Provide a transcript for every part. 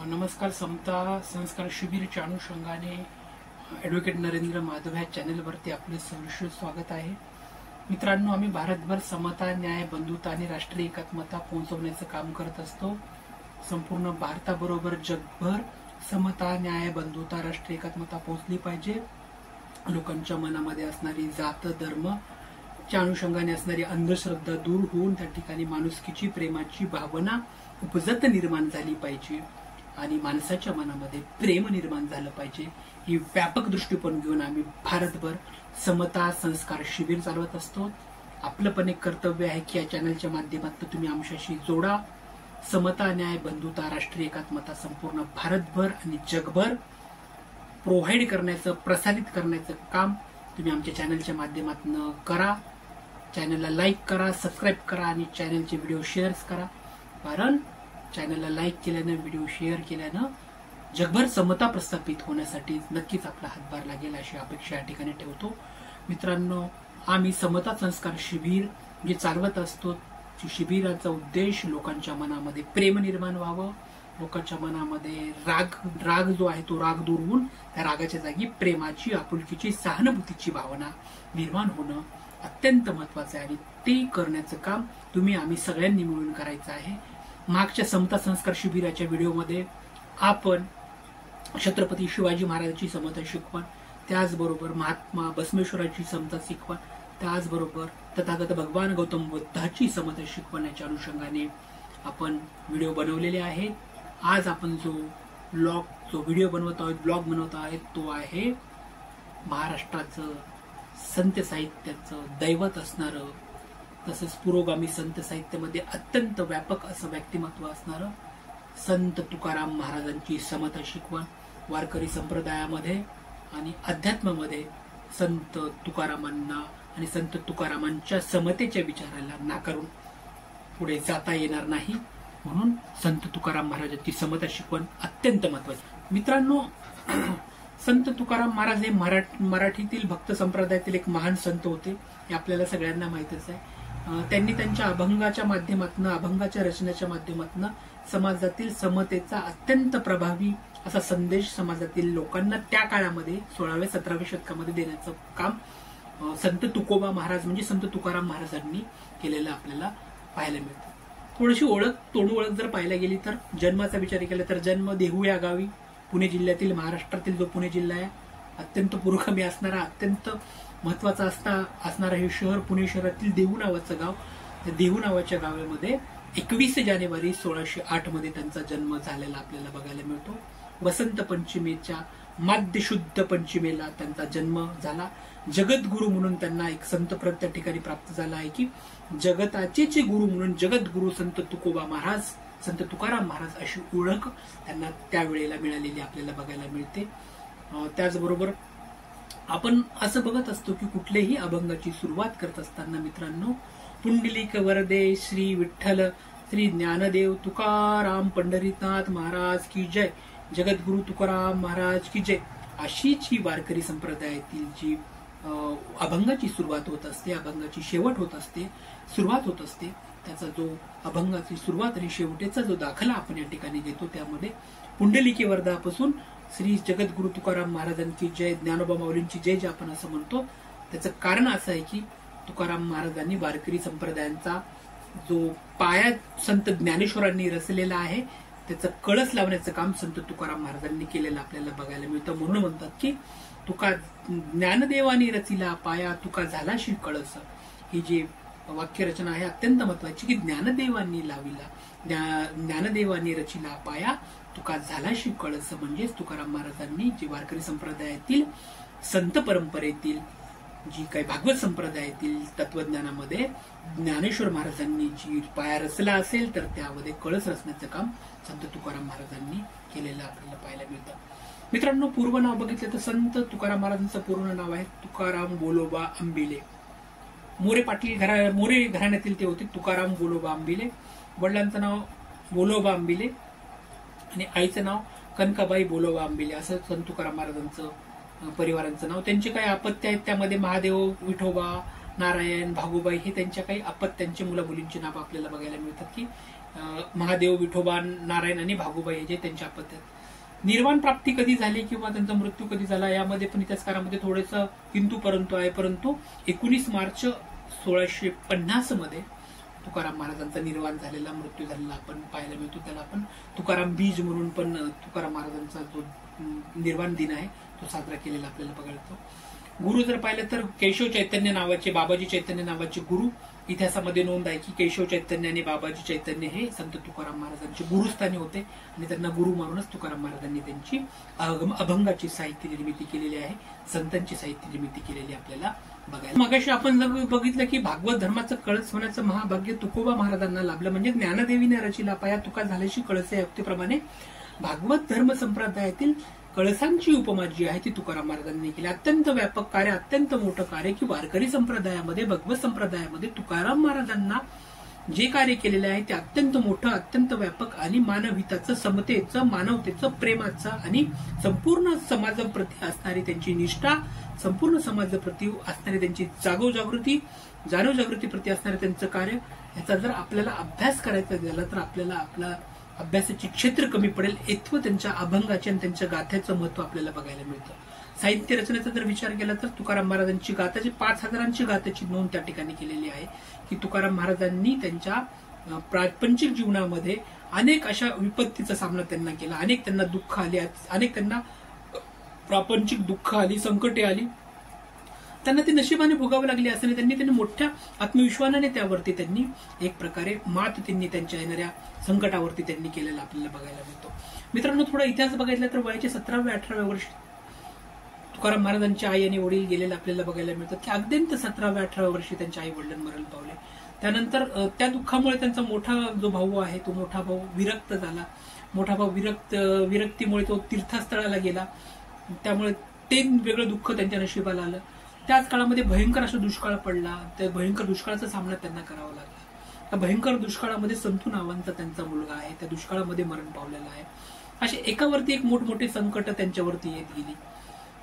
नमस्कार. समता संस्कार शिबिरच्या अनुषंगाने ॲडव्होकेट नरेंद्र माधव ह्या चॅनलवरती आपले सहर्ष स्वागत आहे. मित्रांनो, आम्ही भारतभर समता, न्याय, बंधुता आणि राष्ट्रीय एकात्मता पोहोचवण्याचं काम करत असतो. संपूर्ण भारताबरोबर जगभर समता, न्याय, बंधुता, राष्ट्रीय एकात्मता पोहोचली पाहिजे. लोकांच्या मनामध्ये असणारी जात, धर्म च्या अनुषंगाने असणारी अंधश्रद्धा दूर होऊन त्या ठिकाणी माणुसकीची, प्रेमाची भावना उपजत निर्माण झाली पाहिजे आणि माणसाच्या मनामध्ये प्रेम निर्माण झालं पाहिजे. ही व्यापक दृष्टिकोन घेऊन आम्ही भारतभर समता संस्कार शिबिर चालवत असतो. आपलं पण एक कर्तव्य आहे की या चॅनलच्या माध्यमातून तुम्ही आमच्याशी जोडा. समता, न्याय, बंधुता, राष्ट्रीय एकात्मता संपूर्ण भारतभर आणि जगभर प्रोव्हाइड करण्याचं, प्रसारित करण्याचं काम तुम्ही आमच्या चॅनलच्या माध्यमातून करा. चॅनलला लाईक करा, सबस्क्राईब करा आणि चॅनलचे व्हिडिओ शेअर करा. कारण चॅनलला लाईक केल्यानं, व्हिडिओ शेअर केल्यानं जगभर समता प्रस्थापित होण्यासाठी नक्कीच आपला हातभार लागेल अशी अपेक्षा या ठिकाणी ठेवतो. मित्रांनो, आम्ही समता संस्कार शिबिर जे चालवत असतो, शिबिराचा उद्देश लोकांच्या मनामध्ये प्रेम निर्माण व्हावं, लोकांच्या मनामध्ये राग जो आहे तो राग दूर होऊन त्या रागाच्या जागी प्रेमाची, आपुलकीची, सहानुभूतीची भावना निर्माण होणं अत्यंत महत्वाचं आहे आणि ते करण्याचं काम आम्ही सगळ्यांनी मिळून करायचं आहे. मागच्या समता संस्कार शिबिराच्या व्हिडिओमध्ये आपण छत्रपती शिवाजी महाराजांची समता शिकवण, त्याचबरोबर महात्मा बसवेश्वराची समता शिकवण, त्याचबरोबर तथागत भगवान गौतम बुद्धाची समता शिकवण्याच्या अनुषंगाने आपण व्हिडिओ बनवलेले आहेत. आज आपण जो व्हिडिओ बनवत आहोत, ब्लॉग बनवत आहोत, तो आहे महाराष्ट्राचं संत साहित्याचं दैवत असणारं, तसंच पुरोगामी संत साहित्यामध्ये अत्यंत व्यापक असं व्यक्तिमत्व असणारं संत तुकाराम महाराजांची समता शिकवण. वारकरी संप्रदायामध्ये आणि अध्यात्मामध्ये संत तुकारामांना आणि संत तुकारामांच्या समतेच्या विचाराला नाकारून पुढे जाता येणार नाही, म्हणून संत तुकाराम महाराजांची समता शिकवण अत्यंत महत्वाची. मित्रांनो, संत तुकाराम महाराज हे मराठीतील भक्त संप्रदायातील एक महान संत होते, हे आपल्याला सगळ्यांना माहितच आहे. त्यांनी त्यांच्या अभंगाच्या माध्यमातून, अभंगाच्या रचनेच्या माध्यमातून समाजातील समतेचा अत्यंत प्रभावी असा संदेश समाजातील लोकांना त्या काळामध्ये 16व्या-17व्या शतकामध्ये देण्याचं काम संत तुकोबा महाराज म्हणजे संत तुकाराम महाराजांनी केलेलं आपल्याला पाहायला मिळतं. थोडीशी तोंड ओळख जर पाहायला गेली तर जन्माचा विचार केला तर जन्म देहू या गावी, पुणे जिल्ह्यातील, महाराष्ट्रातील जो पुणे जिल्हा आहे, अत्यंत पुरोगामी असणारा, अत्यंत महत्वाचा असणारा हे शहर, पुणे शहरातील देहू नावाचं गाव. त्या देहू नावाच्या गावामध्ये 21 जानेवारी 1608 मध्ये त्यांचा जन्म झालेला आपल्याला बघायला मिळतो. वसंत पंचमीच्या माध्यशुद्ध पंचमीला त्यांचा जन्म झाला. जगद्गुरु म्हणून त्यांना एक संतपद त्या ठिकाणी प्राप्त झाला आहे की जगताचे गुरु म्हणून जगद्गुरु संत तुकोबा महाराज, संत तुकाराम महाराज अशी ओळख त्यांना त्यावेळेला मिळालेली आपल्याला बघायला मिळते. त्याचबरोबर आपण असं बघत असतो की कुठल्याही अभंगाची सुरुवात करत असताना मित्रांनो, पुंडलिक वरदे श्री विठ्ठल श्री ज्ञानदेव तुकाराम पंढरीनाथ महाराज की जय, जगद्गुरु तुकाराम महाराज की जय, अशी जी वारकरी संप्रदायातील जी अभंगाची सुरुवात होत असते, अभंगाची शेवट होत असते, सुरुवात होत असते, त्याचा जो अभंगाची सुरुवात आणि शेवटेचा जो दाखला आपण या ठिकाणी घेतो, त्यामध्ये पुंडलिकी वरदापासून श्री जगद्गुरु तुकाराम महाराजांची जय, ज्ञानोबा माऊलींची जय जे आपण असं म्हणतो, त्याचं कारण असं आहे की तुकाराम महाराजांनी वारकरी संप्रदायांचा जो पाया संत ज्ञानेश्वरांनी रचलेला आहे, त्याचं कळस लावण्याचं काम संत तुकाराम महाराजांनी केलेलं आपल्याला बघायला मिळतं. म्हणून म्हणतात की ज्ञानदेवानी रचिला पाया, तुका झालाशी कळस. ही जी वाक्यरचना आहे अत्यंत महत्वाची की ज्ञानदेवांनी लाविला, ज्ञानदेवांनी रचिला पाया, तुका झालाशी कळस. म्हणजेच तुकाराम महाराजांनी जी वारकरी संप्रदायातील संत परंपरेतील जी काही भागवत संप्रदायातील तत्वज्ञानामध्ये ज्ञानेश्वर महाराजांनी जी पाया रचला असेल तर त्यामध्ये कळस रचण्याचं काम संत तुकाराम महाराजांनी केलेलं आपल्याला पाहायला मिळतं. मित्रांनो, पूर्व नाव बघितलं तर संत तुकाराम महाराजांचं पूर्ण नाव आहे तुकाराम बोलोबा आंबिले. मोरे घराण्यातील ते होते तुकाराम बोलोबा आंबिले. वडिलांचं नाव बोलोबा आंबिले आणि आईचं नाव कनकाबाई बोलोबा आंबिले असं संत तुकाराम महाराजांचं परिवारांचं नाव. त्यांचे काही अपत्य आहेत, त्यामध्ये महादेव, विठोबा, नारायण, भागुबाई हे त्यांच्या काही अपत्यांची मुला मुलींची नावं आपल्याला बघायला मिळतात की महादेव, विठोबा, नारायण आणि भागोबा हे जे त्यांच्या पद्धत. निर्वाण प्राप्ती कधी झाली किंवा त्यांचा मृत्यू कधी झाला यामध्ये पण इतिहासकारामध्ये थोडंसं किंतु परंतु आहे. परंतु 19 मार्च 1650 मध्ये तुकाराम महाराजांचा निर्वाण झालेला, मृत्यू झालेला आपण पाहायला मिळतो. त्याला आपण तुकाराम बीज म्हणून पण तुकाराम महाराजांचा जो निर्वाण दिन आहे तो साजरा केलेला आपल्याला बघायला मिळतो. गुरु जर पाहिलं तर केशव चैतन्य नावाचे, बाबाजी चैतन्य नावाचे गुरु इतिहासामध्ये नोंद आहे की केशव चैतन्य आणि बाबाजी चैतन्य हे संत तुकाराम महाराजांचे गुरुस्थानी होते आणि त्यांना गुरु मानूनच तुकाराम महाराजांनी त्यांची अभंगाची साहित्य निर्मिती केलेली आहे, संतांची साहित्य निर्मिती केलेली आपल्याला बघायला. मगाशी आपण जर बघितलं की भागवत धर्माचं कळस होण्याचं महाभाग्य तुकोबा महाराजांना लाभलं. म्हणजे ज्ञानदेवीने रचिला पाया तुका झाल्याशी कळस या युक्तीप्रमाणे भागवत धर्म संप्रदायातील कळसांची उपमा जी आहे ती तुकाराम महाराजांनी केली. अत्यंत व्यापक कार्य, अत्यंत मोठं कार्य की वारकरी संप्रदायामध्ये, भगवत संप्रदायामध्ये तुकाराम महाराजांना जे कार्य केलेलं आहे ते अत्यंत मोठं, अत्यंत व्यापक आणि मानवहिताचं, समतेचं, मानवतेचं, प्रेमाचं आणि संपूर्ण समाजाप्रती असणारी त्यांची निष्ठा, संपूर्ण समाजाप्रती असणारी त्यांची जाणीव जागृती प्रती असणारे त्यांचं कार्य, याचा जर आपल्याला अभ्यास करायचा झाला तर आपल्याला आपला अभ्यासाचे क्षेत्र कमी पडेल. इतकं त्यांच्या अभंगाचे आणि त्यांच्या गाथ्याचं महत्व आपल्याला बघायला मिळतं. साहित्य रचनेचा जर विचार केला तर तुकाराम महाराजांची गाथाची 5000 गाथाची नोंद त्या ठिकाणी केलेली आहे की तुकाराम महाराजांनी त्यांच्या प्रापंचिक जीवनामध्ये अनेक अशा विपत्तीचा सामना त्यांना केला, अनेक त्यांना दुःख आली, अनेक त्यांना प्रापंचिक दुःख आली, संकटे आली, त्यांना ती नशिबाने भोगावी लागली असताना त्यांनी मोठ्या आत्मविश्वासाने त्यावरती त्यांनी एक प्रकारे मात त्यांनी त्यांच्या येणाऱ्या संकटावरती त्यांनी केलेला आपल्याला बघायला मिळतो. मित्रांनो, थोडा इतिहास बघितला तर वयाच्या 17व्या-18व्या वर्षी तुकाराम महाराजांची आई आणि वडील गेलेले आपल्याला बघायला मिळतात की अगदी 17व्या-18व्या वर्षी त्यांच्या आई वडिलांना मरण पावले. त्यानंतर त्या दुःखामुळे त्यांचा मोठा जो भाऊ आहे तो मोठा भाऊ विरक्त झाला. मोठा भाऊ विरक्तीमुळे तो तीर्थस्थळाला गेला, त्यामुळे ते वेगळं दुःख त्यांच्या नशिबाला आलं. त्याच काळामध्ये भयंकर असा दुष्काळ पडला, त्या भयंकर दुष्काळाचा सामना त्यांना करावा लागला. त्या भयंकर दुष्काळामध्ये संतू नावांचा त्यांचा मुलगा आहे, त्या दुष्काळामध्ये मरण पावलेला आहे. असे एकावरती एक मोठमोठे संकट त्यांच्यावरती येत गेली.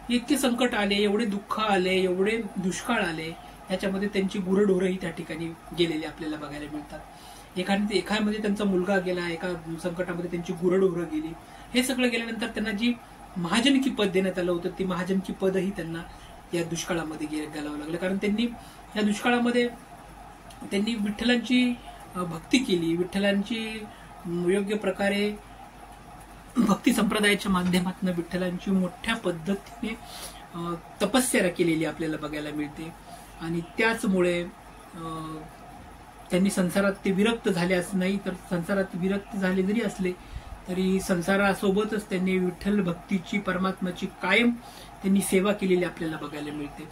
इतके संकट आले, एवढे दुःख आले, एवढे दुष्काळ आले, याच्यामध्ये त्यांची गुरढोरही त्या ठिकाणी गेलेली आपल्याला बघायला मिळतात. एकामध्ये त्यांचा मुलगा गेला, एका संकटामध्ये त्यांची गुरढोरं गेली. हे सगळं गेल्यानंतर त्यांना जी महाजनकी पद देण्यात आलं होतं ती महाजनकी पदही त्यांना या दुष्काळामध्ये घालावं लागलं. कारण त्यांनी या दुष्काळामध्ये त्यांनी विठ्ठलांची भक्ती केली, विठ्ठलांची योग्य प्रकारे भक्ती संप्रदायाच्या माध्यमातून विठ्ठलांची मोठ्या पद्धतीने तपस्या केलेली आपल्याला बघायला मिळते. आणि त्याचमुळे त्यांनी संसारात ते विरक्त झाले असं नाही, तर संसारात विरक्त झाले जरी असले तरी संसारासोबतच त्यांनी विठ्ठल भक्तीची, परमात्म्याची कायम त्यांनी सेवा केलेली आपल्याला बघायला मिळते.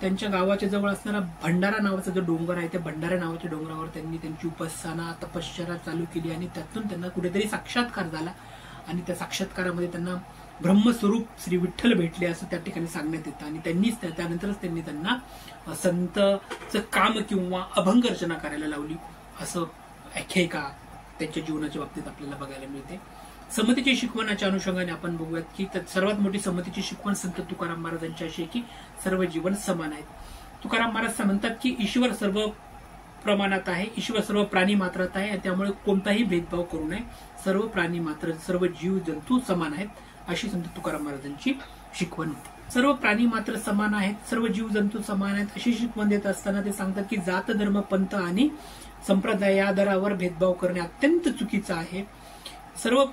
त्यांच्या गावाच्या जवळ असणारा भंडारा नावाचा जो डोंगर आहे त्या भंडारा नावाच्या डोंगरावर त्यांनी त्यांची उपासना, तपश्चर्या चालू केली आणि त्यातून त्यांना कुठेतरी साक्षात्कार झाला आणि त्या साक्षात्कारामध्ये त्यांना ब्रह्मस्वरूप श्री विठ्ठल भेटले असं त्या ठिकाणी सांगण्यात येतं. आणि त्यानंतरच त्यांनी त्यांना संतचं काम किंवा अभंग रचना करायला लावली असं आख्यायिका त्यांच्या जीवनाच्या बाबतीत आपल्याला बघायला मिळते. समतेची शिकवणाच्या अनुषंगाने आपण बघूयात की सर्वात मोठी समतेची शिकवण संत तुकाराम महाराजांची अशी की सर्व जीवन समान आहेत. तुकाराम महाराज म्हणतात की ईश्वर सर्व प्रमाणात आहे, ईश्वर सर्व प्राणी मात्रात आहे आणि त्यामुळे कोणताही भेदभाव करू नये, सर्व प्राणी मात्र, सर्व जीव जंतू समान आहेत अशी संत तुकाराम महाराजांची शिकवण होती. सर्व प्राणी मात्र समान आहेत, सर्व जीव जंतू समान आहेत अशी शिकवण देत असताना ते सांगतात की जात, धर्म, पंथ आणि संप्रदाय या आधारावर भेदभाव करणे अत्यंत चुकीचं आहे. सर्व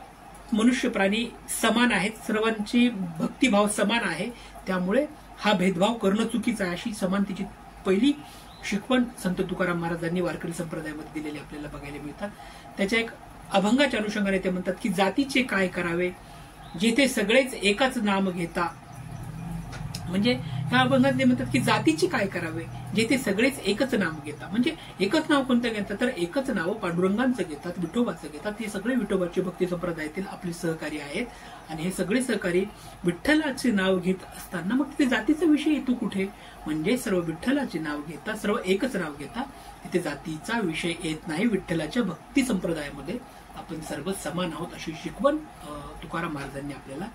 मनुष्य प्राणी समान आहेत, सर्वांची भक्तिभाव समान आहे, त्यामुळे हा भेदभाव करणं चुकीचं आहे अशी समानतेची पहिली शिकवण संत तुकाराम महाराजांनी वारकरी संप्रदायामध्ये दिलेली आपल्याला बघायला मिळतात. त्याच्या एक अभंगाच्या अनुषंगाने ते म्हणतात की जातीचे काय करावे जेथे सगळेच एकाच नाम घेता. म्हणजे ह्या अभंगात ते म्हणतात की जातीचे काय करावे जेथे सगळेच एकच नाम घेता. म्हणजे एकच नाव कोणतं घेतात तर एकच नाव पांडुरंगांचं घेतात, विठोबाचं घेतात. हे सगळे विठोबाचे भक्ती संप्रदायातील आपले सहकारी आहेत आणि हे सगळे सहकारी विठ्ठलाचे नाव घेत असताना मग तिथे जातीचा विषय येतो कुठे. म्हणजे सर्व विठ्ठलाचे नाव घेता, सर्व एकच नाव घेता, तिथे जातीचा विषय येत नाही. विठ्ठलाच्या भक्ती संप्रदायामध्ये आपण सर्व समान आहोत अशी शिकवण तुकाराम महाराजांनी आपल्याला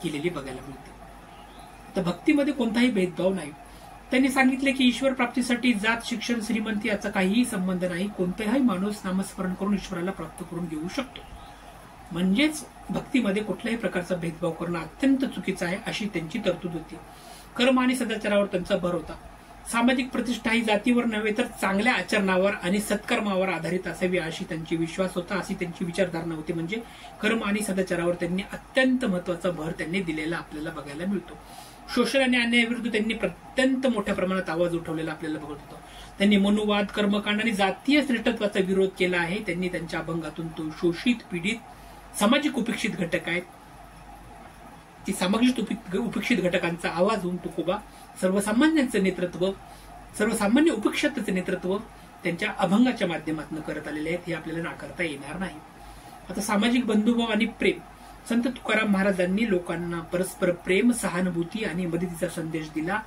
केलेली बघायला मिळते. तर भक्तीमध्ये कोणताही भेदभाव नाही. त्यांनी सांगितले की ईश्वर प्राप्तीसाठी जात, शिक्षण, श्रीमंती याचा काहीही संबंध नाही. कोणताही माणूस नामस्मरण करून ईश्वराला प्राप्त करून घेऊ शकतो. म्हणजेच भक्तीमध्ये कुठल्याही प्रकारचा भेदभाव करणं अत्यंत चुकीचं आहे, अशी त्यांची तरतूद होती. कर्म आणि सदाचारावर त्यांचा भर होता. सामाजिक प्रतिष्ठा ही जातीवर नव्हे तर चांगल्या आचरणावर आणि सत्कर्मावर आधारित असावी अशी त्यांची विश्वास होता, अशी त्यांची विचारधारणा होती. म्हणजे कर्म आणि सदाचारावर त्यांनी अत्यंत महत्वाचा भर त्यांनी दिलेला आपल्याला बघायला मिळतो. शोषण आणि अन्यायाविरुद्ध त्यांनी अत्यंत मोठ्या प्रमाणात आवाज उठवलेला आपल्याला बघत होतो. त्यांनी मनुवाद, कर्मकांड आणि जातीय श्रेष्ठत्वाचा विरोध केला आहे. त्यांनी त्यांच्या अभंगातून तो शोषित, पीडित, सामाजिक उपेक्षित घटक आहेत, ती सामाजिक उपेक्षित घटकांचा आवाज होऊन तुकोबा सर्वसामान्यांचं नेतृत्व, सर्वसामान्य उपेक्षितांचं नेतृत्व त्यांच्या अभंगाच्या माध्यमातून करत आलेले आहेत, हे आपल्याला नाकारता येणार नाही. आता सामाजिक बंधुभाव आणि प्रेम. संत तुकाराम महाराजांनी लोकांना परस्पर प्रेम, सहानुभूती आणि मदतीचा संदेश दिला.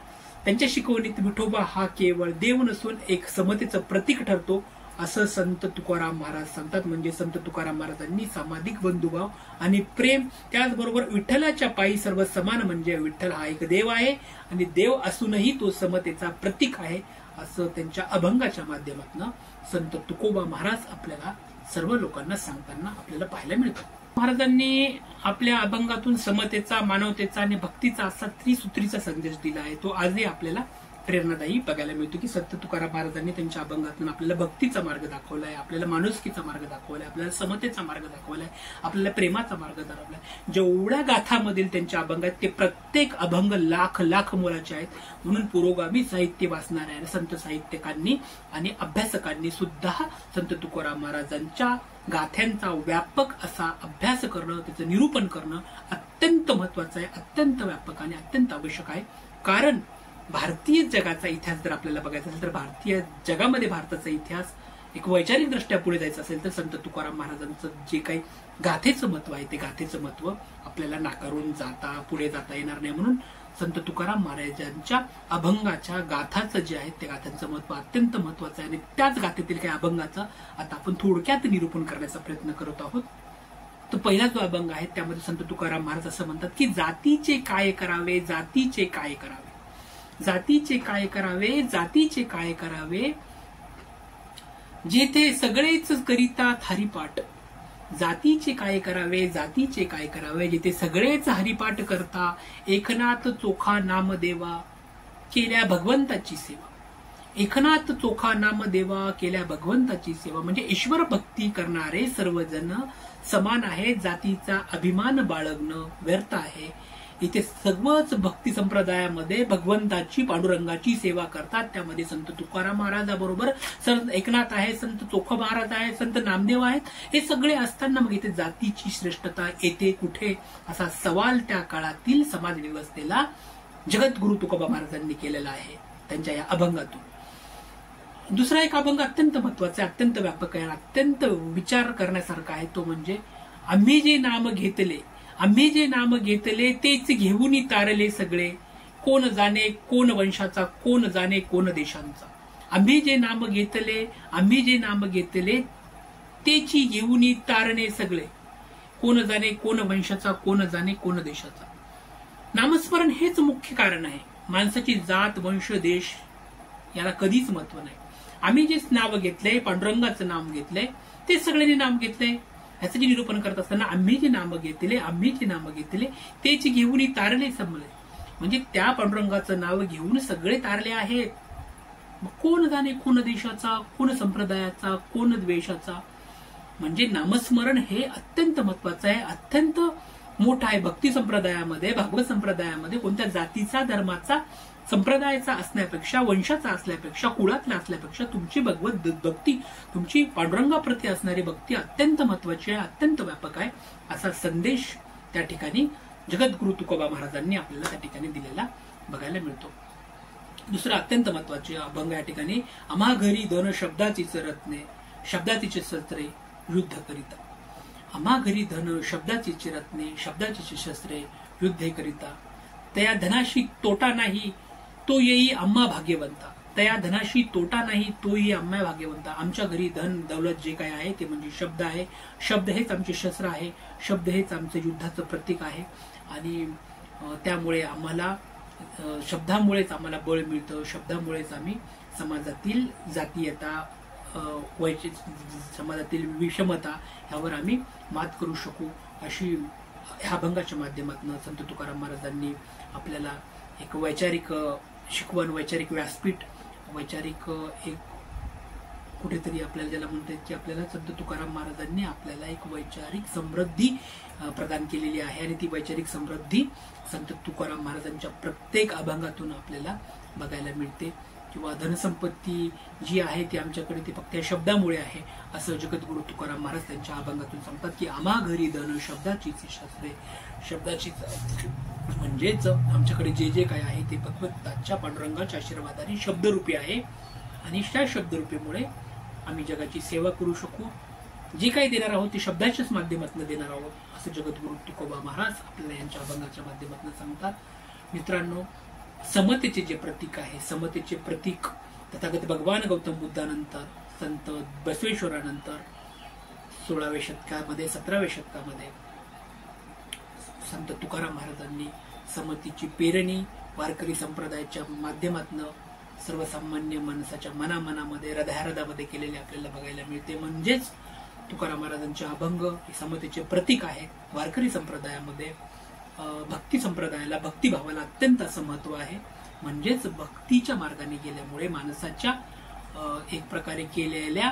त्यांच्या शिकवणीत विठोबा हा केवळ देव नसून एक समतेचं प्रतीक ठरतो, असं संत तुकाराम महाराज सांगतात. म्हणजे संत तुकाराम महाराजांनी सामाजिक बंधुभाव आणि प्रेम, त्याचबरोबर विठ्ठलाच्या पायी सर्व समान, म्हणजे विठ्ठल हा एक देव आहे आणि देव असूनही तो समतेचा प्रतीक आहे, असं त्यांच्या अभंगाच्या माध्यमातून संत तुकोबा महाराज आपल्याला सर्व लोकांना सांगताना आपल्याला पाहायला मिळतं. महाराजांनी आपल्या अभंगातून समतेचा, मानवतेचा आणि भक्तीचा असा त्रिसूत्रीचा संदेश दिला आहे. तो आजही आपल्याला प्रेरणादायी बघायला मिळतो की संत तुकाराम महाराजांनी त्यांच्या अभंगातून आपल्याला भक्तीचा मार्ग दाखवलाय, आपल्याला माणुसकीचा मार्ग दाखवलाय, आपल्याला समतेचा मार्ग दाखवलाय, आपल्याला प्रेमाचा मार्ग दाखवलाय. जेवढ्या गाथामधील त्यांच्या अभंगात ते प्रत्येक अभंग लाख लाख मोलाचे आहेत. म्हणून पुरोगामी साहित्य वाचणाऱ्या संत साहित्यकांनी आणि अभ्यासकांनी सुद्धा संत तुकाराम महाराजांच्या गाथ्यांचा व्यापक असा अभ्यास करणं, त्याचं निरूपण करणं अत्यंत महत्वाचं आहे, अत्यंत व्यापक आणि अत्यंत आवश्यक आहे. कारण भारतीय जगाचा इतिहास जर आपल्याला बघायचा असेल तर भारतीय जगामध्ये भारताचा इतिहास एक वैचारिक दृष्ट्या पुढे जायचं असेल तर संत तुकाराम महाराजांचं जे काही गाथेचं महत्व आहे ते गाथेचं महत्व आपल्याला नाकारून पुढे जाता येणार नाही. म्हणून संत तुकाराम महाराजांच्या अभंगाच्या गाथाचं जे आहे त्या गाथांचं महत्व अत्यंत महत्वाचं आहे आणि त्याच गाथेतील काही अभंगाचं आता आपण थोडक्यात निरूपण करण्याचा प्रयत्न करत आहोत. तो पहिला जो अभंग आहे त्यामध्ये संत तुकाराम महाराज असं म्हणतात की जातीचे काय करावे, जातीचे काय करावे, जातीचे काय करावे, जातीचे काय करावे, जेथे सगळेच करीतात हरिपाठ. जातीचे काय करावे, जातीचे काय करावे, जेथे सगळेच हरिपाठ करता, एकनाथ चोखा नामदेवा केल्या भगवंताची सेवा. एकनाथ चोखा नामदेवा केल्या भगवंताची सेवा. म्हणजे ईश्वर भक्ती करणारे सर्वजण समान आहे, जातीचा अभिमान बाळगणं व्यर्थ आहे. इथे सर्वच भक्ती संप्रदायामध्ये भगवंताची, पांडुरंगाची सेवा करतात. त्यामध्ये संत तुकाराम महाराजाबरोबर संत एकनाथ आहे, संत चोखा महाराज आहे, संत नामदेव आहेत. हे सगळे असताना मग इथे जातीची श्रेष्ठता येते कुठे, असा सवाल त्या काळातील समाज व्यवस्थेला जगद्गुरु तुकोबा महाराजांनी केलेला आहे त्यांच्या या अभंगातून. दुसरा एक अभंग अत्यंत महत्वाचा आहे, अत्यंत व्यापक आहे, अत्यंत विचार करण्यासारखा आहे. तो म्हणजे आम्ही जे नाम घेतले, आम्ही जे नाम घेतले तेच घेऊन तारले सगळे, कोण जाणे कोण वंशाचा, कोण जाणे कोण देशांचा. आम्ही जे नाम घेतले, आम्ही जे नाम घेतले तेची घेऊन तारणे सगळे, कोण जाणे कोण वंशाचा, कोण जाणे कोण देशाचा. नामस्मरण हेच मुख्य कारण आहे. माणसाची जात, वंश, देश याला कधीच महत्व नाही. आम्ही जे नाव घेतलंय, पांडुरंगाचं नाम घेतलंय, ते सगळ्यांनी नाम घेतलंय. ह्याचं जे निरूपण करत असताना आम्ही जे नाम घेतले, आम्ही जे नाम घेतले तेच घेऊन तारले समले. म्हणजे त्या पांडुरंगाचं नाव घेऊन सगळे तारले आहेत. कोण जाणे कोण देशाचा, कोण संप्रदायाचा, कोण द्वेषाचा. म्हणजे नामस्मरण हे अत्यंत महत्वाचं आहे, अत्यंत मोठं आहे. भक्ती संप्रदायामध्ये, भागवत संप्रदायामध्ये कोणत्या जातीचा, धर्माचा, संप्रदायाचा असण्यापेक्षा, वंशाचा असल्यापेक्षा, कुळातला असल्यापेक्षा तुमची भगवत भक्ती, तुमची पांडुरंगाप्रती असणारी भक्ती अत्यंत महत्वाची आहे, अत्यंत व्यापक आहे, असा संदेश त्या ठिकाणी जगद्गुरु तुकोबा महाराजांनी आपल्याला त्या ठिकाणी दिलेला बघायला मिळतो. दुसरा अत्यंत महत्वाचे अभंग या ठिकाणी, आम्हा घरी धन शब्दाचीच रत्ने, शब्दाचीचे शस्त्रे युद्ध करिता. आम्हा घरी धन शब्दाचीच रत्ने, शब्दाचीचे शस्त्रे युद्ध करिता. तया धनाशी तोटा नाही, तो येई आम्हा भाग्यवंता. तया धनाशी तोटा नाही, तो येई आम्हा भाग्यवंता. आमच्या घरी धन दौलत जे काय आहे ते म्हणजे शब्द आहे. शब्द हेच आमचे शस्त्र आहे, शब्द हेच आमचं युद्धाचं प्रतीक आहे आणि त्यामुळे आम्हाला शब्दामुळेच आम्हाला बळ मिळतं, शब्दामुळेच आम्ही समाजातील जातीयता, समाजातील विषमता ह्यावर आम्ही मात करू शकू, अशी ह्या अभंगाच्या माध्यमातून संत तुकाराम महाराजांनी आपल्याला एक वैचारिक शिकवण, वैचारिक व्यासपीठ, वैचारिक एक कुठेतरी आपल्याला ज्याला म्हणतात की आपल्याला संत तुकाराम महाराजांनी आपल्याला एक वैचारिक समृद्धी प्रदान केलेली आहे आणि ती वैचारिक समृद्धी संत तुकाराम महाराजांच्या प्रत्येक अभंगातून आपल्याला बघायला मिळते. किंवा धनसंपत्ती जी आहे ती आमच्याकडे ती फक्त या शब्दामुळे आहे, असं जगद्गुरु तुकाराम महाराज त्यांच्या अभंगातून सांगतात की आम्हा घरी धन शब्दाचीच शास्त्रे, शब्दाचीच म्हणजेच आमच्याकडे जे जे काय आहे ते भगवंताच्या पांडुरंगाच्या आशीर्वादाने शब्दरूपी आहे आणि त्या शब्दरूपीमुळे आम्ही जगाची सेवा करू शकू. जे काही देणार आहोत ते शब्दाच्याच माध्यमातून देणार आहोत, असं जगद्गुरु तुकोबा महाराज आपल्याला यांच्या अभंगाच्या माध्यमातून सांगतात. मित्रांनो, समतेचे जे प्रतीक आहे, समतेचे प्रतीक तथागत भगवान गौतम बुद्धानंतर, संत बसवेश्वरानंतर 16व्या शतकामध्ये, 17व्या शतकामध्ये संत तुकाराम महाराजांनी समतेची पेरणी वारकरी संप्रदायाच्या माध्यमातून सर्वसामान्य माणसाच्या मनामध्ये, हृदयामध्ये केलेले आपल्याला बघायला मिळते. म्हणजेच तुकाराम महाराजांचे अभंग हे समतेचे प्रतीक आहे. वारकरी संप्रदायामध्ये भक्ती संप्रदायाला, भक्तिभावाला अत्यंत असं महत्व आहे. म्हणजेच भक्तीच्या मार्गाने गेल्यामुळे माणसाच्या एक प्रकारे केलेल्या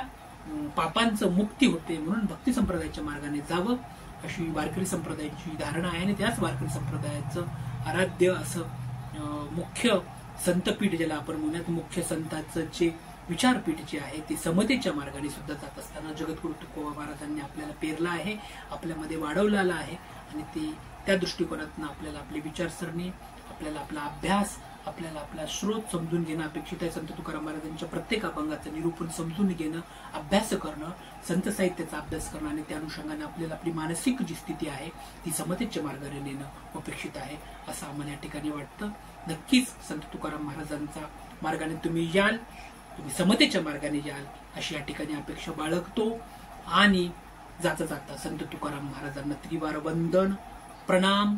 पापांचं मुक्ती होते, म्हणून भक्ती संप्रदायाच्या मार्गाने जावं अशी वारकरी संप्रदायाची धारणा आहे. आणि त्याच वारकरी संप्रदायाचं आराध्य असं मुख्य संतपीठ ज्याला आपण म्हणूयात, मुख्य संतांचं जे विचारपीठ जे आहे ते समतेच्या मार्गाने सुद्धा जात असताना जगद्गुरु तुकोबा महाराजांनी आपल्याला पेरलं आहे, आपल्यामध्ये वाढवलेलं आहे. आणि ते त्या दृष्टिकोनातून आपल्याला आपली विचारसरणी, आपल्याला आपला अभ्यास, आपल्याला आपला स्रोत समजून घेणं अपेक्षित आहे. संत तुकाराम महाराजांच्या प्रत्येक अभंगाचं निरूपण समजून घेणं, अभ्यास करणं, संत साहित्याचा अभ्यास करणं आणि त्या अनुषंगाने आपल्याला आपली मानसिक जी स्थिती आहे ती समतेच्या मार्गाने नेणं अपेक्षित आहे, असं आम्हाला या ठिकाणी वाटतं. नक्कीच संत तुकाराम महाराजांचा मार्गाने तुम्ही याल, तुम्ही समतेच्या मार्गाने याल अशी या ठिकाणी अपेक्षा बाळगतो. आणि जाता जाता संत तुकाराम महाराजांना त्रिवार वंदन, प्रणाम,